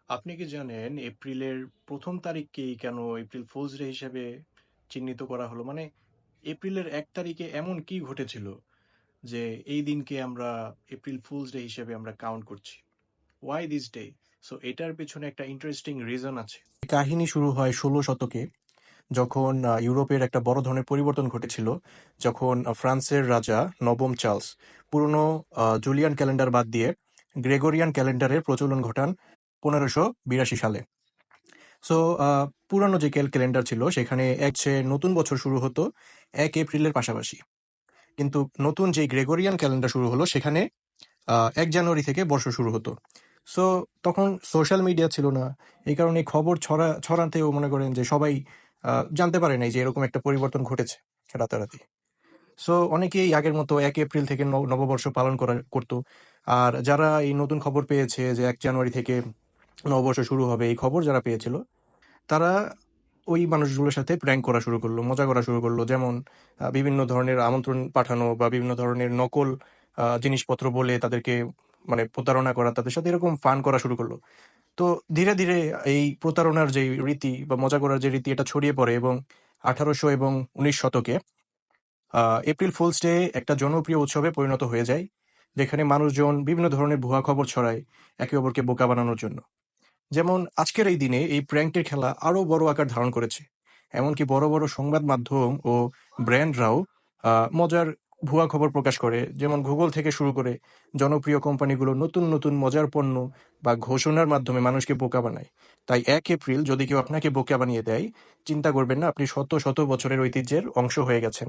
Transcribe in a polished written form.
আপনি কি জানেন এপ্রিলের ১ম তারিখকেই কেন এপ্রিল ফুলস ডে হিসেবে চিহ্নিত করা হলো? মানে এপ্রিলের ১ তারিখে এমন কি ঘটেছিল যে এই দিনকে আমরা এপ্রিল ফুলস ডে হিসেবে আমরা কাউন্ট করছি? Why this day? সো এটার পেছনে একটা ইন্টারেস্টিং রিজন আছে। কাহিনী শুরু হয় ১৬ শতকে, যখন ইউরোপের একটা বড় ধরনের পরিবর্তন ঘটেছিল। যখন ফ্রান্সের রাজা নবম চার্লস পুরনো জুলিয়ান ক্যালেন্ডার বাদ দিয়ে গ্রেগরিয়ান ক্যালেন্ডারের প্রচলন ঘটান ১৫৮২ সালে। সো পুরানো যে ক্যালেন্ডার ছিল সেখানে নতুন বছর শুরু হতো ১ এপ্রিলের পাশাপাশি। কিন্তু নতুন যে গ্রেগরিয়ান ক্যালেন্ডার শুরু হলো সেখানে ১ জানুয়ারি থেকে বর্ষ শুরু হতো। সো তখন সোশ্যাল মিডিয়া ছিল না। এই কারণে খবর ছড়াতেও মনে করেন যে সবাই জানতে পারে নাই যে এরকম একটা পরিবর্তন ঘটেছে রাতারাতি। সো অনেকেই আগের মতো ১ এপ্রিল থেকে নববর্ষ পালন করত। আর যারা এই নতুন খবর পেয়েছে যে ১ জানুয়ারি থেকে নববর্ষ শুরু হবে, এই খবর যারা পেয়েছিল তারা ওই মানুষগুলোর সাথে প্র্যাঙ্ক করা শুরু করলো, মজা করা শুরু করলো। যেমন বিভিন্ন ধরনের আমন্ত্রণ পাঠানো বা বিভিন্ন ধরনের নকল জিনিসপত্র বলে তাদেরকে মানে প্রতারণা করা, তাদের সাথে এরকম ফান করা শুরু করলো। তো ধীরে, ধীরে এই প্রতারণার যে রীতি বা মজা করার যে রীতি এটা ছড়িয়ে পড়ে এবং ১৮০০ এবং ১৯ শতকে এপ্রিল ফুলস ডে একটা জনপ্রিয় উৎসবে পরিণত হয়ে যায়, যেখানে মানুষজন বিভিন্ন ধরনের ভুয়া খবর ছড়ায় একে অপরকে বোকা বানানোর জন্য। যেমন আজকের এই দিনে এই প্র্যাঙ্কের খেলা আরো বড় আকার ধারণ করেছে। এমনকি বড়, বড় সংবাদ মাধ্যম ও ব্র্যান্ডরাও মজার ভুয়া খবর প্রকাশ করে। যেমন Google থেকে শুরু করে জনপ্রিয় কোম্পানিগুলো নতুন, নতুন মজার পণ্য বা ঘোষণার মাধ্যমে মানুষকে বোকা বানায়। তাই ১ এপ্রিল যদি কেউ আপনাকে বোকা বানিয়ে দেয়, চিন্তা করবেন না, আপনি শত, শত বছরের ঐতিহ্যের অংশ হয়ে গেছেন।